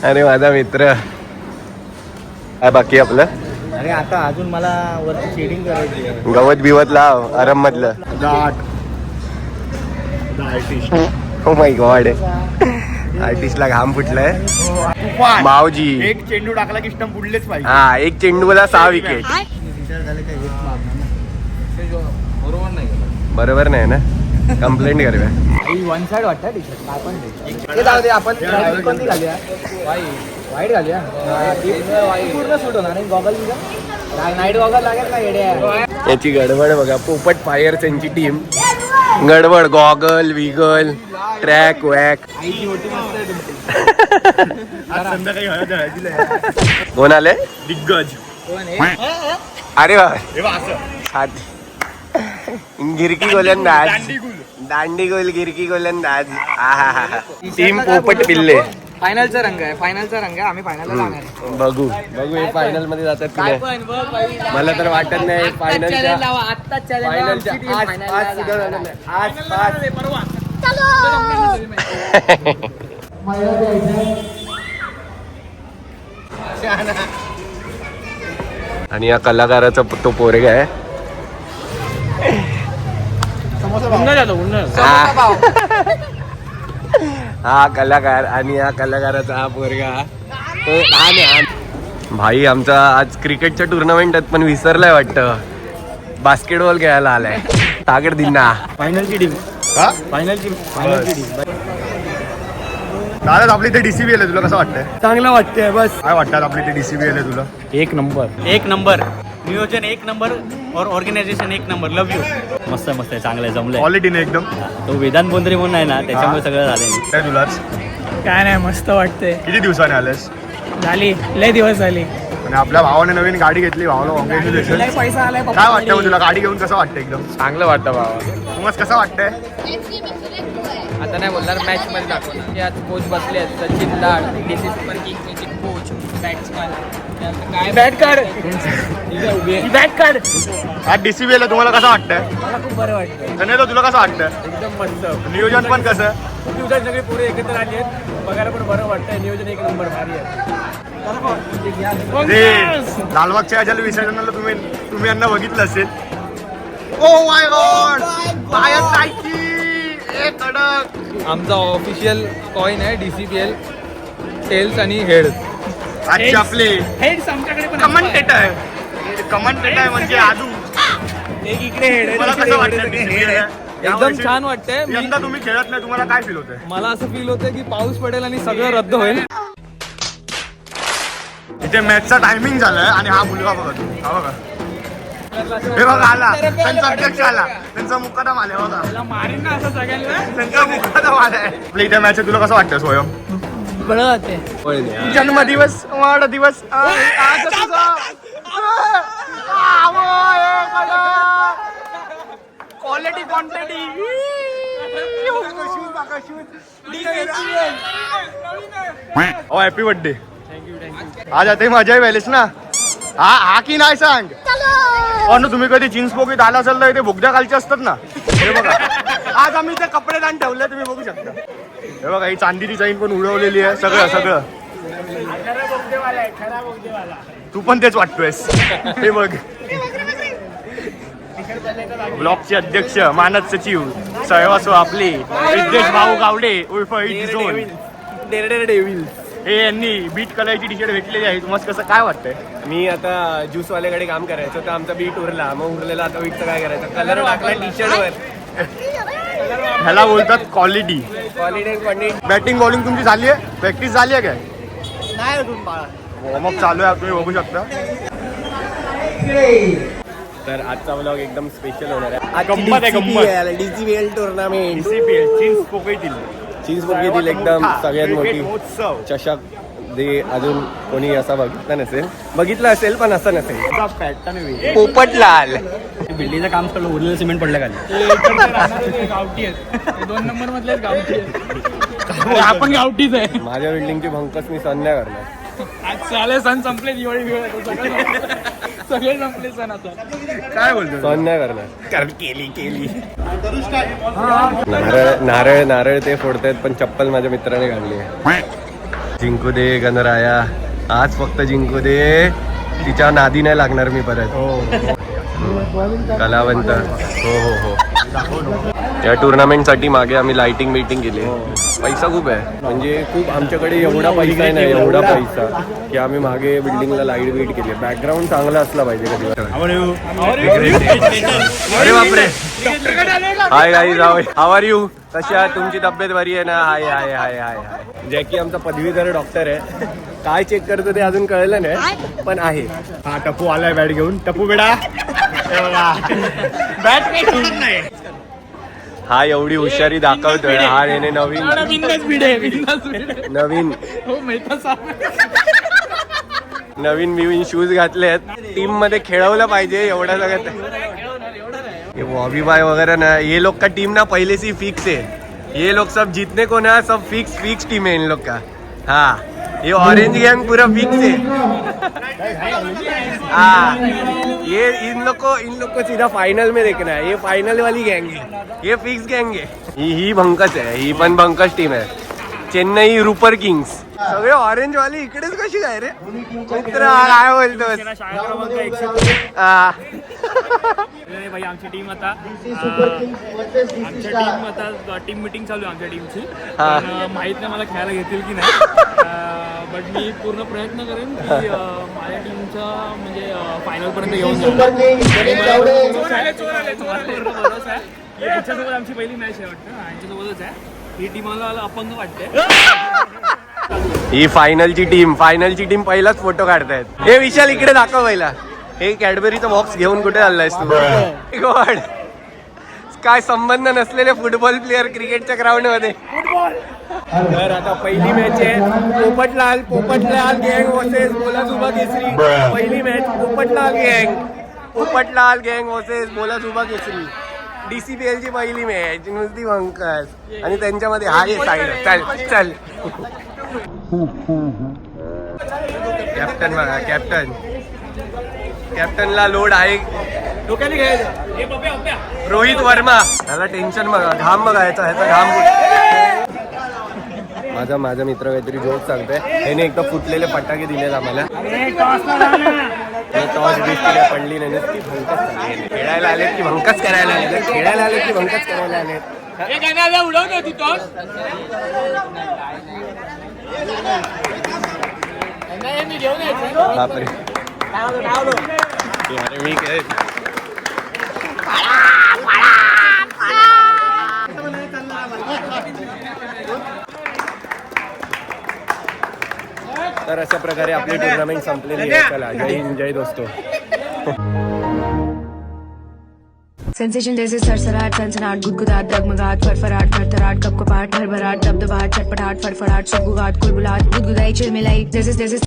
अरे माझा मित्र. काय बाकी आपलं? अरे आता अजून मला वरती शेडिंग करायची आहे. गवत बिवत लाव आराम मधलं. ओ माय गॉड, आर्टिस्टला घाम फुटलाय. मावजी एक चेंडू टाकला की स्टंप उडलेच पाहिजे. हा, एक चेंडूला 6 विकेट. बरोबर नाही बरोबर नाही ना, कंप्लेंट करूया. वन साइड वाटतं टी-शर्ट. आपण जाऊ दे, आपण कोणती घालूया? वाईट घालूया. पूर्ण सूट होणार नाही. गॉगल नाईट गॉगल लागेल ना येड्या. याची गडबड बघा. पोपट फायर्स यांची टीम गडबड. गॉगल विगल ट्रॅक वॅक. कोण आले? दिग्गज. अरे वा, गिरकी गोलंदाज. दांडी गोल गिरकी गोलंदाज. टीम पोपट पिल्ले. फायनलचा रंग आहे. फायनलचा रंग आहे. आम्ही फायनलला जाणार आहे. बघू बघू हे फायनल मध्ये जातात की नाही. मला तर वाटत नाही फायनलच्या आज सुद्धा झालं नाही. आज आणि या कलाकाराचा तो पोरगा आहे. हा कलाकार आणि या कलाकाराचा हा पोरगा तो लहान आहे. भाई आमचा आज क्रिकेटच्या टुर्नामेंट आहेत पण विसरलाय वाटतं. बास्केटबॉल खेळायला आलाय. तागड दिना फायनलची टीम. फायनलची टीम. दादा आपली इथे DCBL आहे. तुला कसं वाटतंय? चांगलं वाटतंय. बस काय वाटतं आपली इथे DCBL आहे तुला? एक नंबर. एक नंबर नियोजन, एक नंबर और ऑर्गनायझेशन एक नंबर. Love you. मस्त आहे, मस्त आहे, चांगलं आहे, जमलंय. क्वालिटीने एकदम. तो वेदांत बोंद्रे म्हणून आहे ना, त्याच्यामुळे सगळं झालंय. काय तुलाच काय नाही, मस्त वाटतंय. किती दिवसाने आलेस? झाली लय दिवस झाले. आणि आपल्या भावाने नवीन गाडी घेतली. भावाला कॉंग्रॅच्युलेशन. लय पैसा आलाय. काय वाटतं मग तुला गाडी घेऊन? कसं वाटतं? एकदम चांगलं वाटतं भावा. तुम्हाला कसं वाटतंय? आता नाही बोलणार, मॅच मध्ये दाखवणार. यात कोच बसले आहेत, सचिन लाड, DCC सुपर किंग्सचे कोच, बॅट्समन. काय बॅट कार्ड. Bat card. आज DCBL आहे. तुम्हाला कसं वाटतंय? मला खूप बरं वाटतं. नाही तुला कसं वाटतं? एकदम मस्त. नियोजन पण कसं? दिवसात सगळे पुरे एकत्र आले आहेत. बघायला पण बरं वाटतंय. नियोजन एक नंबर भारी आहे. ते लालबागच्या याच्या विसर्जनाला तुम्ही यांना बघितलं असेल. ओ माय गॉड, पायात नाईकी. एक कडक. आमचा ऑफिशियल कॉइन आहे DCBL टेल्स आणि हेड. आजचे आपले हेड्स आमच्याकडे पण कमेंटेटर म्हणजे आजू. एक इकडे हेड आहे. तुम्हाला कसं वाटतं DCBL आहे? एकदम छान वाटतंय. यंदा तुम्ही खेळत नाही, तुम्हाला काय फील होतंय? मला असं फील होतं की पाऊस पडेल आणि सगळं रद्द होईल. इथे मॅचचा टायमिंग झालाय आणि हा मुलगा बघा तू. हा बघा, हे बघा आला. त्यांचा अध्यक्ष आला. त्यांचा मुक्कादम आलाय बघा. मारीन ना असं सगळ्यांना. त्यांचा मुक्कादम आलाय. आपल्या इथे मॅच आहे. तुला कसं वाटतं स्वयं? बरं वाटते. जन्मदिवस वाढदिवस आज तुझा. Quality quantity. Happy birthday. आज आता मजा व्हायलीस ना. हा की नाही सांग. ना तुम्ही कधी जीन्स पोकीत आला असेल तर इथे बोगद्या खालचे असतात ना. हे बघा, आज आम्ही इथे कपडे दान ठेवले. तुम्ही बघू शकता. हे बघा, ही चांदीची चैन पण उडवलेली आहे. सगळं तू पण तेच वाटतोयस. हे बघ, ब्लॉकचे अध्यक्ष मानद सचिव सहवासो आपले रितेश भाऊ गावडे उर्फ डेव्हिल हे यांनी बीट कलरची टी-शर्ट भेटलेली आहे. तुम्हाला कसं काय वाटतंय? मी आता ज्यूसवाल्याकडे काम करायचं तर आमचा बीट उरला. मग उरलेला आता बीटचं काय करायचं? कलर टाकला टी-शर्ट वर. ह्याला बोलतात क्वालिटी. बॅटिंग बॉलिंग तुमची झाली आहे? प्रॅक्टिस झाली आहे काय? नाही अजून बाळा. वॉर्मअप चालू आहे, तुम्ही बघू शकता. तर आजचा व्लॉग एकदम स्पेशल होणार आहे. गंमत आहे, गंमत. DCBL tournament. चीज पोकीतील एकदम सगळ्यात मोठी चषक. जे अजून कोणी असा बघितलं असेल पण असं नसेल. पोपटलाल बिल्डिंगचं काम चालू. उरलेलं सिमेंट पडलं खाली. गावठी आहेत. 2 नंबर मधले गावठी आहेत. आपण गावठीच आहे. माझ्या बिल्डिंगची भंकस मी सण नाही करणार. आज साले सण संपले. दिवाळी सगळे संपले सण आता. काय बोलतो? सण नाही करणार. कारण केली नारळ ते फोडतायत पण चप्पल माझ्या मित्राने काढली आहे. जिंकू दे गणराया, आज फक्त जिंकू दे, तिच्या नादी नाही लागणार मी परत. कलावंत. हो हो हो. या टुर्नामेंटसाठी मागे आम्ही लाइटिंग मीटिंग केली. पैसा खूप आहे, म्हणजे खूप आमच्याकडे एवढा पैसा नाही, एवढा पैसा की आम्ही मागे बिल्डिंगला लाईट बीट केली. बॅकग्राऊंड चांगला असला पाहिजे कधी. अरे बापरे. Hi guys, how are you? कशी आहे तुमची तब्येत? बरी आहे ना? हाय हाय हाय हाय हाय. जॅकी आमचा पदवीधर डॉक्टर आहे. काय चेक करतो ते अजून कळलं नाही, पण आहे. हा टप्पू आलाय बॅट घेऊन. टप्पू बेडा बॅट काही सोडत नाही. हा एवढी हुशारी दाखवतोय. हा याने नवीन नवीन शूज घातलेत. टीम मध्ये खेळवलं पाहिजे एवढं सगळं. ये बॉबी बाय वगैरह ना, ये लोग का टीम ना पहले से ही फिक्स है. ये लोग सब जीतने को ना, सब फिक्स टीम है इन लोग का. हाँ, ये ऑरेंज गैंग पूरा फिक्स है. हाँ, ये इन लोग को सीधा फाइनल में देखना है. ये फाइनल वाली गैंग है, ये फिक्स गैंग है. ही भंकस आहे, ही पण भंकस टीम आहे. चेन्नई रुपर किंग्स सगळे ऑरेंज वाली इकडेच कशी काय रे? मित्र काय बोलतोस? भाई आमची टीम आता टीम मिटिंग चालू आहे आमच्या टीमची. माहित नाही मला खेळायला घेतील की नाही, बट मी पूर्ण प्रयत्न करेन की माझ्या टीमचा म्हणजे फायनल पर्यंत घेऊन भरोसा आहे. यांच्यासोबत आमची पहिली मॅच आहे वाटतं, यांच्यासोबतच आहे. ही टीम मला अपंग वाटते. ही फायनलची टीम पहिलाच फोटो काढतायत. हे विशाल इकडे दाखव पहिला. हे कॅडबरीचा बॉक्स घेऊन कुठे चाललायस तू? गॉड, काय संबंध नसलेले फुटबॉल प्लेअर क्रिकेटच्या ग्राउंड मध्ये. तर आता पहिली मॅच आहे पोपटलाल गँग वर्सेस बोलासुबा केसरी. पहिली मॅच पोपटलाल गँग वर्सेस बोलासुबा केसरी. DCPL ची पहिली मॅच. नुसती भंकस. आणि त्यांच्यामध्ये हा ये साईड. चल कॅप्टन बघा, कॅप्टनला लोड आहे. डोक्याने घ्यायचं. रोहित वर्मा, त्याला टेन्शन बघा, घाम बघा ह्याचा घाम. माझा मित्र काहीतरी जोक सांगतोय. याने एकदा फुटलेले फटाके दिलेत आम्हाला. टॉस दिसते पडली नाही. नुसती भंकस झाली. खेळायला आलेत की भंकस करायला आलेत, खेळायला आलेत की भंकस करायला आलेत. बापरे. अरे मी काय तर अशा प्रकारे आपली टुर्नामेंट संपलेली आहे. चला, जय हिंद, जय दोस्तो. सेंसेशन जैसे सरसराट सनसनाट गुदगुदाट डगमगाट फरफराट थरथराट कपकपाट भरभराट दबदबाट चटपटाट फड़फड़ाट सुगुगाट कुलबुलाट गुदगुदाई चिलमिलाई जैसे